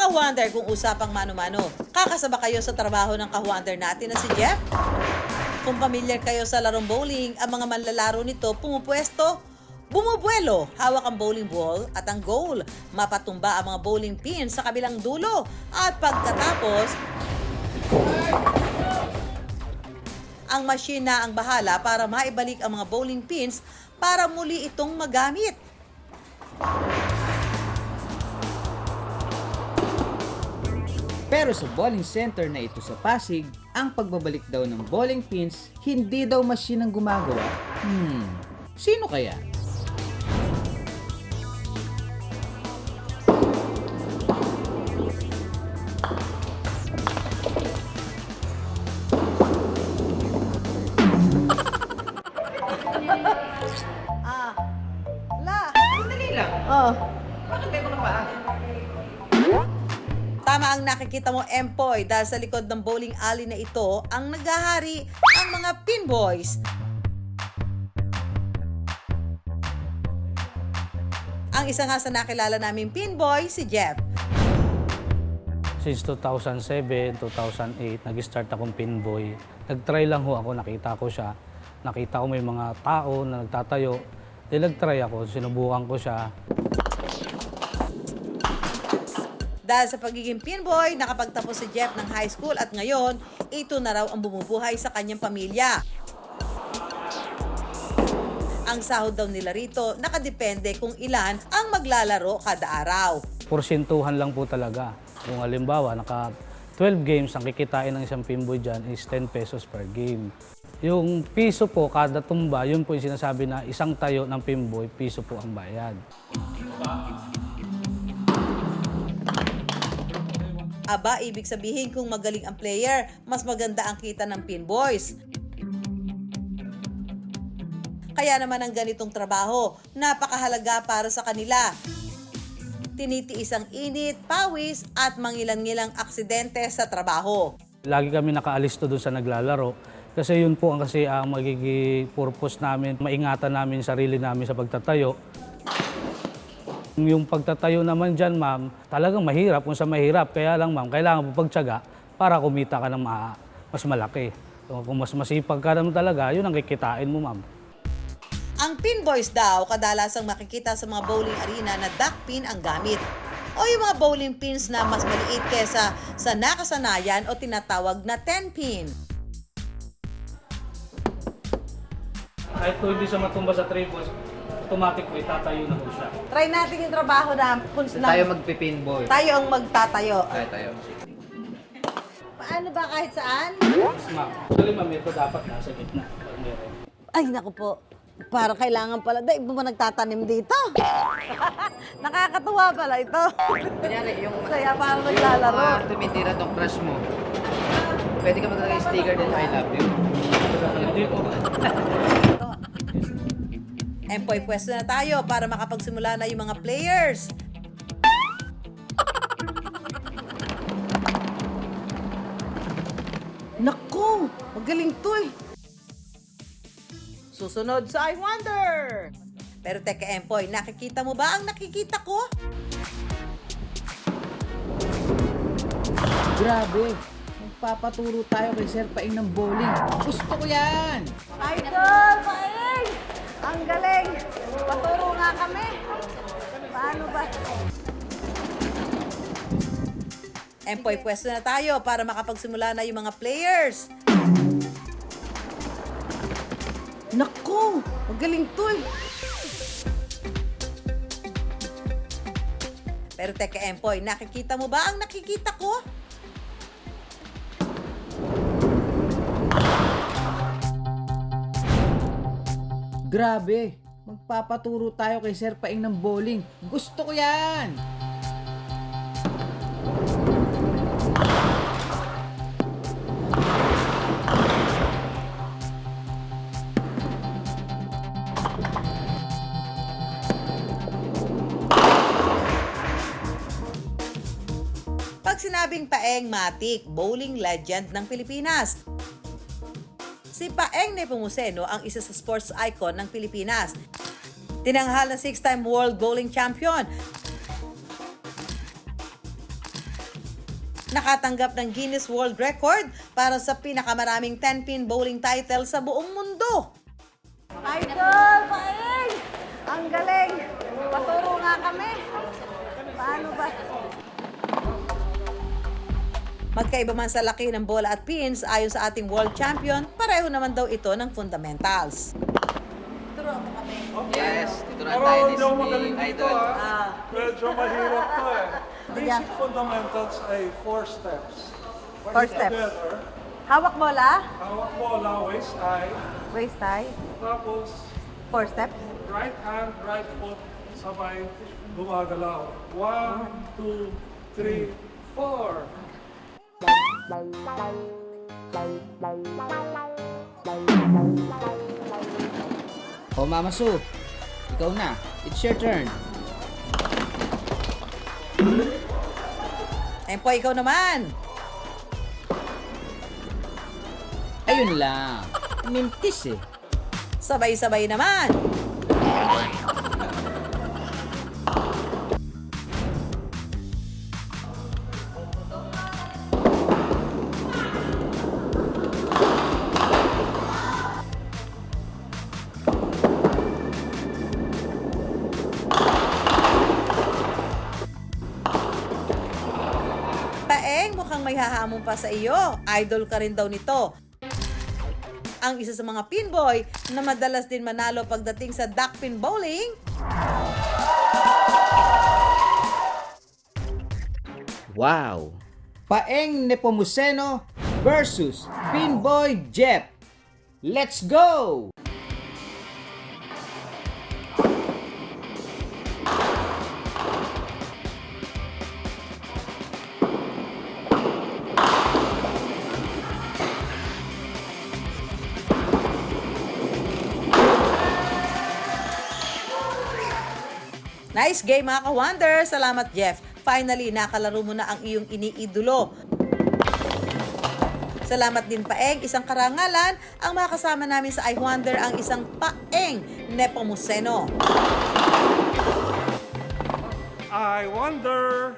Ka-wonder kung usapang mano-mano, kakasaba kayo sa trabaho ng ka-wonder natin na si Jeff? Kung pamilyar kayo sa larong bowling, ang mga manlalaro nito pumupwesto, bumubuelo, hawak ang bowling ball at ang goal. Mapatumba ang mga bowling pins sa kabilang dulo at pagkatapos, ang machine na ang bahala para maibalik ang mga bowling pins para muli itong magamit. Pero sa bowling center na ito sa Pasig, ang pagbabalik daw ng bowling pins, hindi daw machine ang gumagawa. Sino kaya? Dali lang. Oh. Bakit tayo ko na paa? Tama ang nakikita mo, Empoy, dahil sa likod ng bowling alley na ito, ang naghahari ang mga pinboys. Ang isa nga sa nakilala naming pinboy, si Jeff. Since 2007, 2008, nag-start akong pinboy. Nag-try lang ho ako, nakita ko siya. Nakita ko may mga tao na nagtatayo. Di nag-try ako, sinubukan ko siya. Dahil sa pagiging pinboy, nakapagtapos si Jeff ng high school at ngayon, ito na raw ang bumubuhay sa kanyang pamilya. Ang sahod daw nila rito, nakadepende kung ilan ang maglalaro kada araw. Porsintuhan lang po talaga. Kung halimbawa, naka 12 games, ang kikitain ng isang pinboy dyan is 10 pesos per game. Yung piso po, kada tumba, yun po yung sinasabi na isang tayo ng pinboy, piso po ang bayad. Aba, ibig sabihin kung magaling ang player, mas maganda ang kita ng pinboys. Kaya naman ang ganitong trabaho, napakahalaga para sa kanila. Tinitiis ang init, pawis at mangilan-ngilang aksidente sa trabaho. Lagi kami nakaalis to doon sa naglalaro. Kasi yun po ang magiging purpose namin, maingatan namin sarili namin sa pagtatayo. Yung pagtatayo naman dyan, ma'am, talagang mahirap kung sa mahirap. Kaya lang, ma'am, kailangan mo pagtiyaga para kumita ka ng mas malaki. So, kung mas masipag ka naman talaga, yun ang kikitain mo, ma'am. Ang pinboys daw, kadalasang makikita sa mga bowling arena na duck pin ang gamit. O yung mga bowling pins na mas maliit kesa sa nakasanayan o tinatawag na 10 pin. Kahit po hindi siya matumba sa 3 balls, automatic po itatayo na po siya. Try natin yung trabaho na Tayo magpipinboy. tayo ang magtatayo. Tayo. Paano ba kahit saan? Mas, ma'am, actually, ma'am, ito dapat nasa gitna. Meron. Ay, naku po. Parang kailangan pala. Dahil ba nagtatanim dito? Nakakatuwa pala ito. Kunyari, yung Saya parang naglalaro. tumitira tong crush mo, pwede ka maglalagay sticker din, I love you. Hindi po. Empoy, pwesto na tayo para makapagsimula na yung mga players. Naku! Magaling to eh. Susunod sa I Wonder. Pero teka, Empoy, nakikita mo ba ang nakikita ko? Grabe! Magpapaturo tayo kay Sir Paing ng bowling. Gusto ko yan! Idol, Paeng! Ang galing! Paturo nga kami. Paano ba? Empoy, pwesto na tayo para makapagsimula na yung mga players. Naku! Magaling to eh. Pero teka, Empoy, nakikita mo ba ang nakikita ko? Grabe! Magpapaturo tayo kay Sir Paing ng bowling. Gusto ko yan! Pag sinabing Paeng Matik, bowling legend ng Pilipinas. Si Paeng Nepomuceno ang isa sa sports icon ng Pilipinas. Tinanghal na 6-time world bowling champion. nakatanggap ng Guinness World Record para sa pinakamaraming 10-pin bowling title sa buong mundo. Idol, Paeng! Ang galing! Paturo nga kami. Paano ba? Magkaiba man sa laki ng bola at pins, ayon sa ating world champion, pareho naman daw ito ng fundamentals. Yes, tuturuan Pero tayo hindi ako magaling ni dito Idol. Medyo mahirap to eh. Basic fundamentals ay 4 steps. Pag 4 steps. together, Hawak bola, hawak bola, waist high, waist high, tapos 4 steps. right hand, right foot, sabay gumagalaw. 1, 2, 3, 4. O Mama Su, ikaw na. It's your turn. Tempo, ikaw naman. Ayun lang. Mintis eh. Sabay-sabay naman. Paeng, mukhang may hahamon pa sa iyo. Idol ka rin daw nito. Ang isa sa mga pinboy na madalas din manalo pagdating sa duckpin bowling, Wow! Paeng Nepomuceno versus Pinboy Jeff. Let's go! nice game mga ka-wonder. Salamat Jeff. Finally, nakalaro mo na ang iyong iniidolo. Salamat din Paeng, isang karangalan. Ang mga kasama namin sa iWonder ang isang Paeng Nepomuceno. I wonder.